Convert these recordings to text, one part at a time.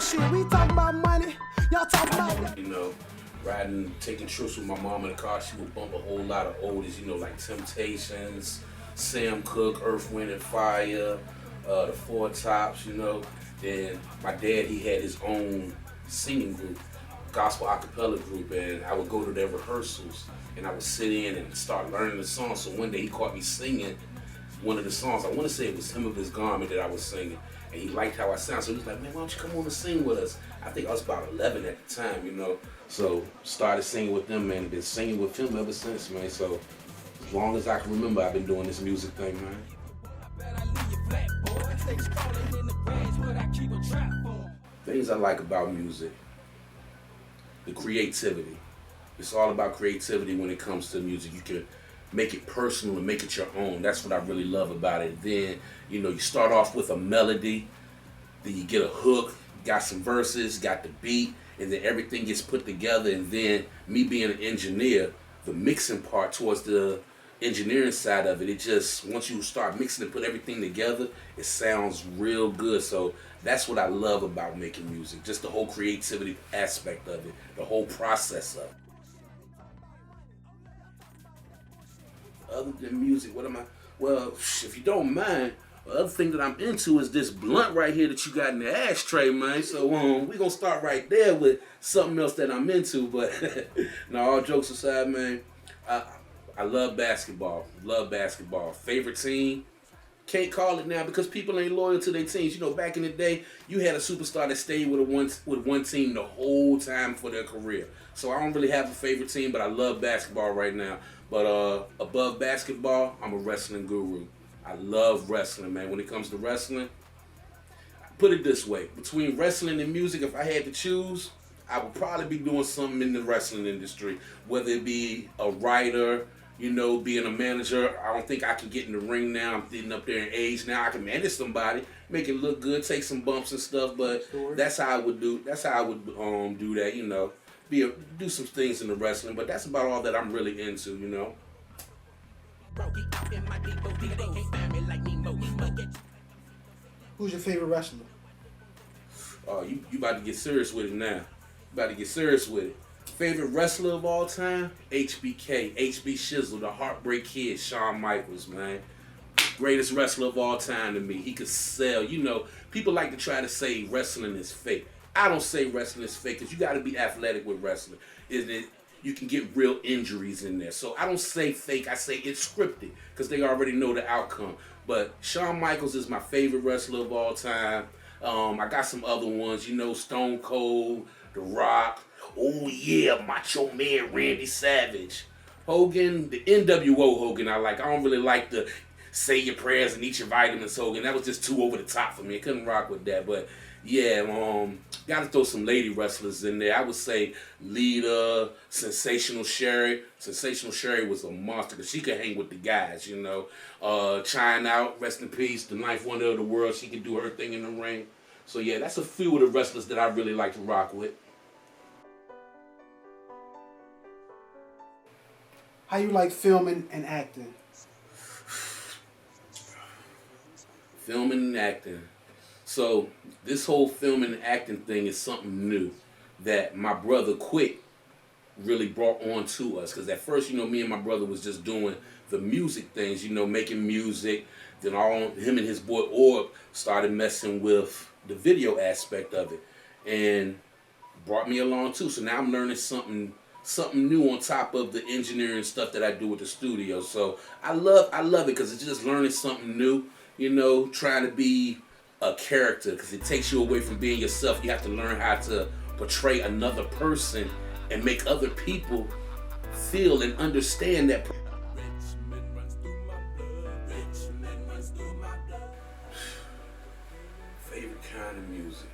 shit. We talking about money. Y'all talking about. You know, riding, taking trips with my mom in the car, she would bump a whole lot of oldies, you know, like Temptations, Sam Cooke, Earth, Wind and Fire, the Four Tops, you know. Then my dad, he had his own singing group, gospel a cappella group, and I would go to their rehearsals and I would sit in and start learning the songs. So one day he caught me singing one of the songs. I want to say it was Hymn of His Garment that I was singing, and he liked how I sound. So he was like, man, why don't you come on and sing with us? I think I was about 11 at the time, you know. So started singing with them, man, and been singing with him ever since, man. So as long as I can remember, I've been doing this music thing, man. Things I like about music, the creativity. It's all about creativity when it comes to music. You can make it personal and make it your own. That's what I really love about it. Then, you know, you start off with a melody, then you get a hook, got some verses, got the beat, and then everything gets put together. And then me being an engineer, the mixing part towards the engineering side of it, it just, once you start mixing and put everything together, it sounds real good. So that's what I love about making music, just the whole creativity aspect of it, the whole process of it. Other than music, what am I? Well, if you don't mind, the other thing that I'm into is this blunt right here that you got in the ashtray, man. So we're going to start right there with something else that I'm into. But no, all jokes aside, man, I love basketball. Love basketball. Favorite team? Can't call it now because people ain't loyal to their teams. You know, back in the day, you had a superstar that stayed with one team the whole time for their career. So I don't really have a favorite team, but I love basketball right now. But above basketball, I'm a wrestling guru. I love wrestling, man. When it comes to wrestling, put it this way. Between wrestling and music, if I had to choose, I would probably be doing something in the wrestling industry. Whether it be a writer, you know, being a manager. I don't think I can get in the ring now. I'm getting up there in age now. I can manage somebody, make it look good, take some bumps and stuff. But that's how I would do. That's how I would do that. You know, do some things in the wrestling. But that's about all that I'm really into. You know. Who's your favorite wrestler? Oh, you about to get serious with it now. You about to get serious with it. Favorite wrestler of all time? HBK, HB Shizzle, the Heartbreak Kid, Shawn Michaels, man. Greatest wrestler of all time to me. He could sell. You know, people like to try to say wrestling is fake. I don't say wrestling is fake because you got to be athletic with wrestling. You can get real injuries in there. So I don't say fake. I say it's scripted because they already know the outcome. But Shawn Michaels is my favorite wrestler of all time. I got some other ones, you know, Stone Cold, The Rock. Oh yeah, Macho Man Randy Savage. Hogan, the NWO Hogan I like. I don't really like the say your prayers and eat your vitamins Hogan. That was just too over the top for me. I couldn't rock with that. But yeah, gotta throw some lady wrestlers in there. I would say Lita, Sensational Sherry. Sensational Sherry was a monster because she could hang with the guys, you know. Chyna out, rest in peace, the ninth wonder of the world. She could do her thing in the ring. So yeah, that's a few of the wrestlers that I really like to rock with. How you like filming and acting? Filming and acting. So this whole filming and acting thing is something new that my brother Quick really brought on to us. Because at first, you know, me and my brother was just doing the music things, you know, making music. Then him and his boy Orb started messing with the video aspect of it and brought me along too. So now I'm learning something new on top of the engineering stuff that I do with the studio. So I love it because it's just learning something new, you know, trying to be a character because it takes you away from being yourself. You have to learn how to portray another person and make other people feel and understand that. Favorite kind of music?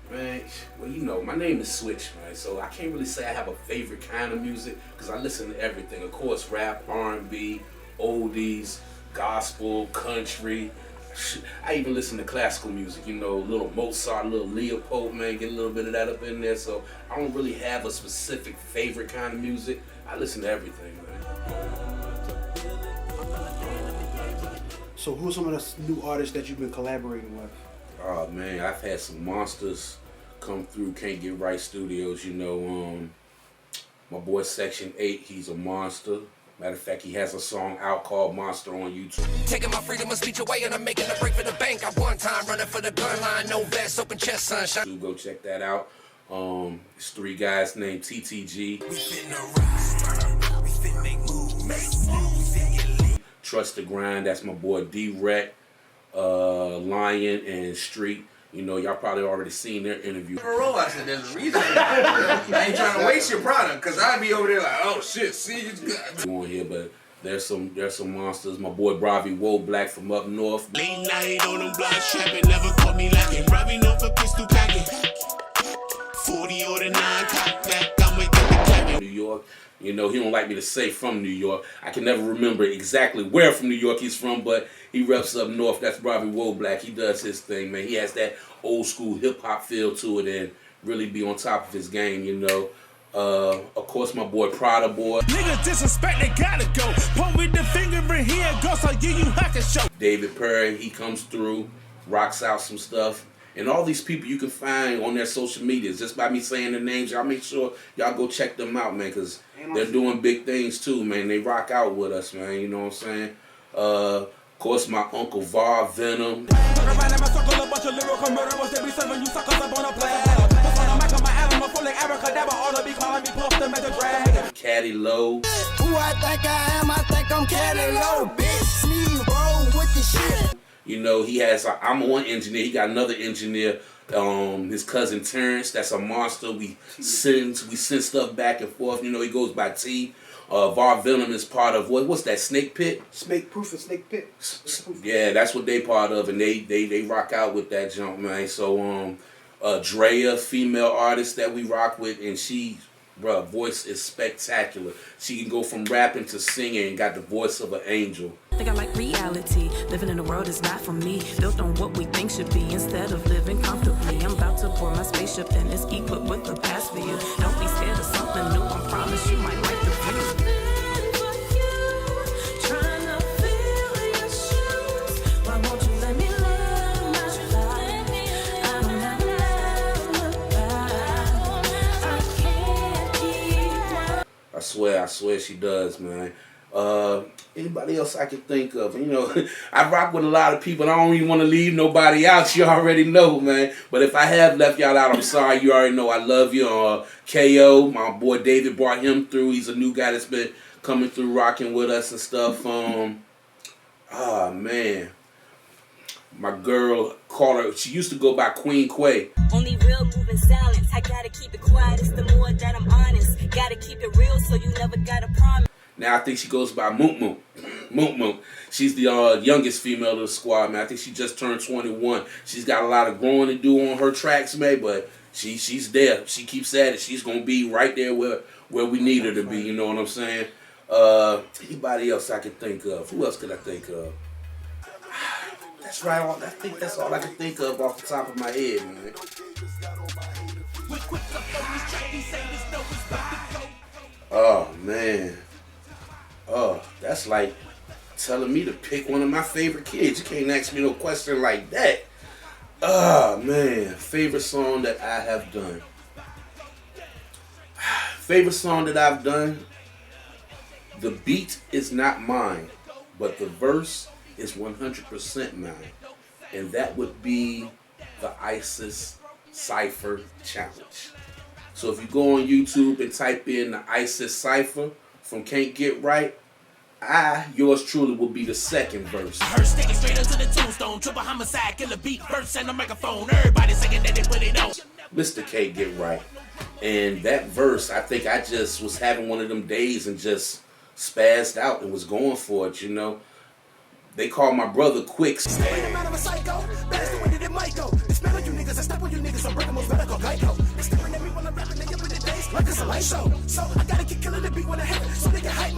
Man, well, you know, my name is Switch, man, so I can't really say I have a favorite kind of music because I listen to everything. Of course, rap, R&B, oldies, gospel, country. I even listen to classical music, you know, little Mozart, little Leopold, man, get a little bit of that up in there. So I don't really have a specific favorite kind of music. I listen to everything, man. So who are some of the new artists that you've been collaborating with? Oh man, I've had some monsters come through Can't Get Right Studios. You know, my boy Section 8, he's a monster. Matter of fact, he has a song out called Monster on YouTube. Taking my freedom of speech away and I'm making a break for the bank. I one time running for the gun line, no vest, open chest, sunshine. So go check that out. It's 3 guys named TTG. We finna ride, we finna make moves, we finna get lit. Trust the Grind, that's my boy D-Rec, Lion, and Street. You know, y'all probably already seen their interview. I said, there's a reason. I ain't trying to waste your product, because I'd be over there like, oh shit, see, it's good. On here, but there's some monsters. My boy Bravi Woe Black from up north. Late night on them block trapping, never caught me lacking. Robbing off a pistol packing. 40 or the 9 cock back, I'ma get the clapping. New York. You know, he don't like me to say from New York. I can never remember exactly where from New York he's from, but he reps up north. That's Bravi Woe Black. He does his thing, man. He has that old school hip hop feel to it and really be on top of his game, you know. Of course, my boy Prada Boy. Niggas disrespect, they gotta go. Point with the finger in here, ghost, I'll give you hack a show. David Perry, he comes through, rocks out some stuff. And all these people you can find on their social medias. Just by me saying their names, y'all make sure y'all go check them out, man, because they're doing big things too, man. They rock out with us, man, you know what I'm saying? Of course, my Uncle Var Venom. Caddy Low. Who I think I am, I think I'm Caddy Low, bitch. Sneeze, roll with the shit. You know, he has, I'm one engineer, he got another engineer, his cousin Terrence, that's a monster. We send stuff back and forth. You know, he goes by T. Var Venom is part of, what's that, Snake Pit? Snake Proof and Snake Pit. Yeah, that's what they part of, and they rock out with that jump, man. So, Drea, female artist that we rock with, and she, bruh, voice is spectacular. She can go from rapping to singing and got the voice of an angel. I think I like reality. Living in the world is not for me. Built on what we think should be instead of living comfortably. I'm about to board my spaceship and it's equipped with the past for you. Don't be scared of something new. I promise you might like the view. I swear she does, man. Anybody else I can think of? You know, I rock with a lot of people. I don't even want to leave nobody out. You already know, man. But if I have left y'all out, I'm sorry. You already know I love you. KO, my boy David brought him through. He's a new guy that's been coming through rocking with us and stuff. Man. My girl called her, she used to go by Queen Quay. Only real moving silence. I gotta keep it quiet. It's the more that I'm honest. Gotta keep it real so you never gotta promise. Now I think she goes by Moot Moot. Moot Moot. She's the youngest female of the squad, man. I think she just turned 21. She's got a lot of growing to do on her tracks, man, but she's there. She keeps at it. She's gonna be right there where we need her to be, you know what I'm saying? Anybody else I can think of? Who else could I think of? That's right. I think that's all I can think of off the top of my head, man. Oh, man. Oh, that's like telling me to pick one of my favorite kids. You can't ask me no question like that. Oh, man. Favorite song that I have done. Favorite song that I've done. The beat is not mine, but the verse is 100% mine, and that would be the ISIS Cypher Challenge. So if you go on YouTube and type in the ISIS Cypher from Can't Get Right, yours truly will be the second verse. I heard sticking straight into the tombstone, triple homicide, killer beat, verse and a microphone. Everybody saying that they put it on. Mr. Can't Get Right. And that verse, I think I just was having one of them days and just spazzed out and was going for it, you know. They call my brother Quicks.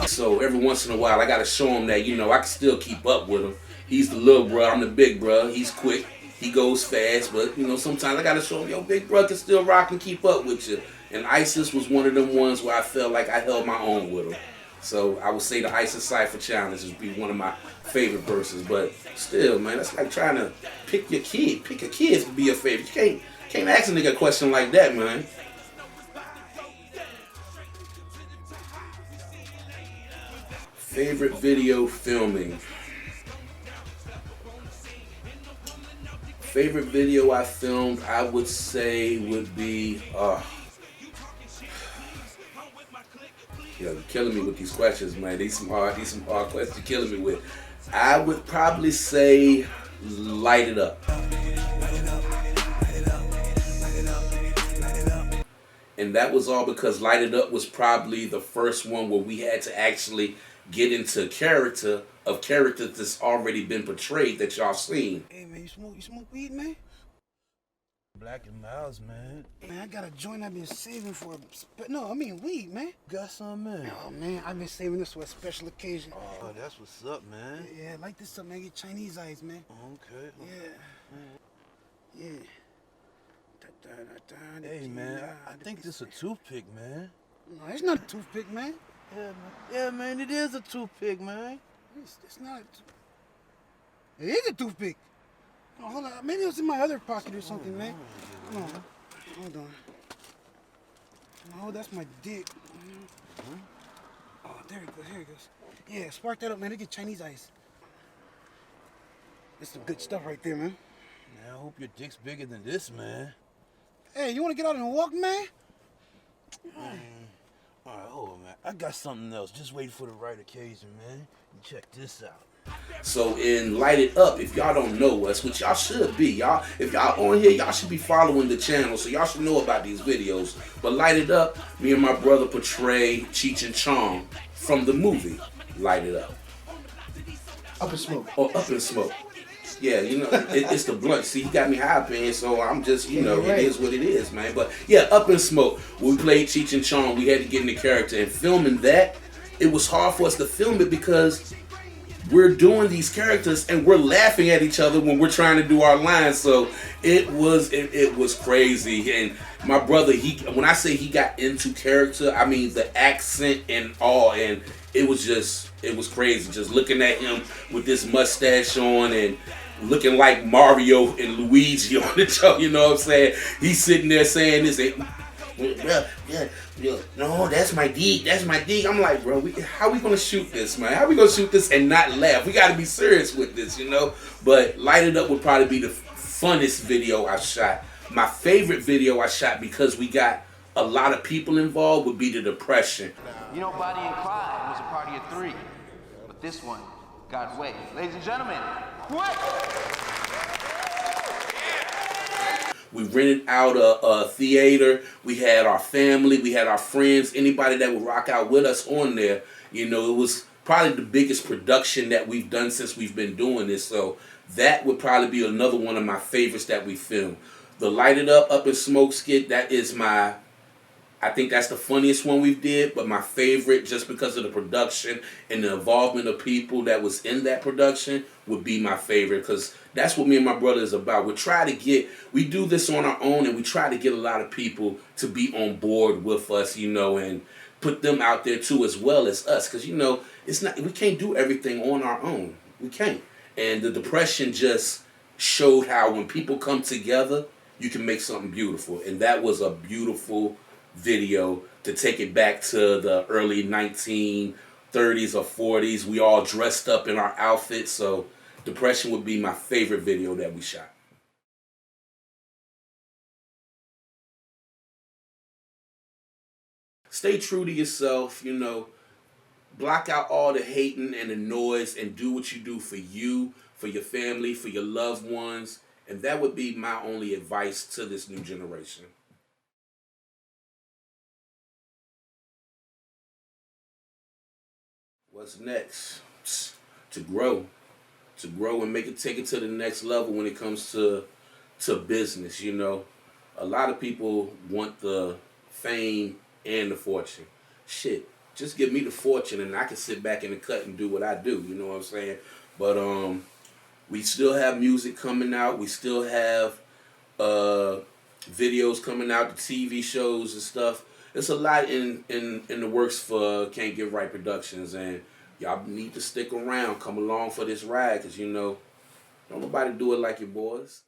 So every once in a while, I gotta show him that, you know, I can still keep up with him. He's the little bro, I'm the big bro. He's quick, he goes fast, but you know, sometimes I gotta show him, yo, big bro can still rock and keep up with you. And ISIS was one of them ones where I felt like I held my own with him. So I would say the Ice and Cypher Challenge would be one of my favorite verses. But still, man, that's like trying to pick your kid. Pick your kids to be your favorite. You can't ask a nigga a question like that, man. Favorite video filming. Favorite video I filmed, I would say would be, you're killing me with these questions, man. These some hard questions you're killing me with. I would probably say Light It Up. And that was all because Light It Up was probably the first one where we had to actually get into character of characters that's already been portrayed that y'all seen. Hey man, you smoke weed, man? Black and Miles, man. Man, I got a joint I've been saving for weed, man. Got some, man. Oh man, I've been saving this for a special occasion. Oh, that's what's up, man. Yeah, light this up, man. Get Chinese eyes, man. Okay. Yeah. Hey, man, I think this is a toothpick, man. No, it's not a toothpick, man. Yeah, man, it is a toothpick, man. It's not. It is a toothpick. Oh, hold on. Maybe it was in my other pocket or something, man. Hold on. No, that's my dick. Oh, there it goes. Here it goes. Yeah, spark that up, man. They get Chinese ice. That's some good stuff right there, man. Man, I hope your dick's bigger than this, man. Hey, you want to get out and walk, man? All right, hold on, man. I got something else. Just wait for the right occasion, man. Check this out. So in Light It Up, if y'all don't know us, which y'all should be, y'all, if y'all on here, y'all should be following the channel, so y'all should know about these videos. But Light It Up, me and my brother portray Cheech and Chong from the movie Light It Up. Up in smoke. Or Up in Smoke. Yeah, you know, it's the blunt. See, he got me high paying, so I'm just, you know, it is what it is, man. But yeah, Up in Smoke, when we played Cheech and Chong, we had to get in the character. And filming that, it was hard for us to film it because we're doing these characters and we're laughing at each other when we're trying to do our lines. So it was crazy. And my brother, when I say he got into character, I mean the accent and all, and it was crazy. Just looking at him with this mustache on and looking like Mario and Luigi on the show, you know what I'm saying? He's sitting there saying this, no, that's my dig, that's my dig. I'm like, bro, how we gonna shoot this, man? How we gonna shoot this and not laugh? We gotta be serious with this, you know? But Light It Up would probably be the funnest video I shot. My favorite video I shot, because we got a lot of people involved, would be the Depression. You know, Body and Clyde was a party of three, but this one got away. Ladies and gentlemen, quick! We rented out a theater. We had our family. We had our friends. Anybody that would rock out with us on there. You know, it was probably the biggest production that we've done since we've been doing this. So that would probably be another one of my favorites that we filmed. The Light It Up in Smoke skit, that is I think that's the funniest one we've did, but my favorite, just because of the production and the involvement of people that was in that production, would be my favorite, because that's what me and my brother is about. We do this on our own, and we try to get a lot of people to be on board with us, you know, and put them out there too, as well as us, because, you know, we can't do everything on our own. We can't. And the Depression just showed how when people come together, you can make something beautiful, and that was a beautiful video to take it back to the early 1930s or 40s. We all dressed up in our outfits, so Depression would be my favorite video that we shot. Stay true to yourself, you know, block out all the hating and the noise and do what you do for you, for your family, for your loved ones, and that would be my only advice to this new generation. What's next? To grow and take it to the next level when it comes to business, you know. A lot of people want the fame and the fortune. Shit, just give me the fortune and I can sit back in the cut and do what I do, you know what I'm saying? But we still have music coming out. We still have videos coming out, the TV shows and stuff. it's a lot in the works for Can't Get Right Productions, and y'all need to stick around, come along for this ride, cause you know, don't nobody do it like your boys.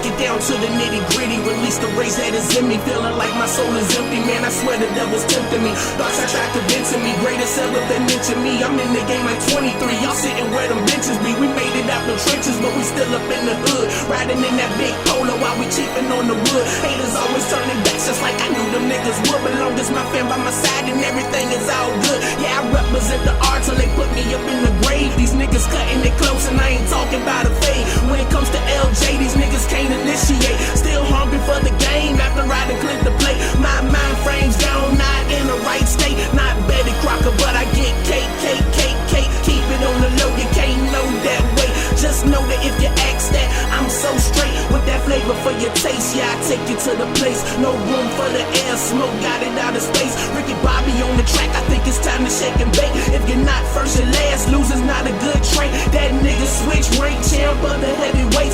Get down to the nitty gritty, release the race that is in me. Feeling like my soul is empty, man. I swear the devil's tempting me. Thoughts I tried convincing me, greatest ever been mentioned me. I'm in the game like 23, y'all sitting where them benches be. We made it out the trenches, but we still up in the hood. Riding in that big polo while we cheaping on the wood. Haters always turning backs just like I knew them niggas would. But long as my fam by my side and everything is all good. Yeah, I represent the art till they put me up in the grave. These niggas cutting it close and I ain't talking about a fade. When it comes to LJ, these niggas can't initiate. Still hungry for the game after I done clicked the plate. My mind frame's gone, not in the right state. Not Betty Crocker, but I get cake. Keep it on the low, you can't know that way. Just know that if you ask that, I'm so straight with that flavor for your taste. Yeah, I take you to the place. No room for the air, smoke got it out of space. Ricky Bobby on the track, I think it's time to shake and bake. If you're not first, you're last. Losing's not a good trait. That nigga switch rank champ of the heavyweight.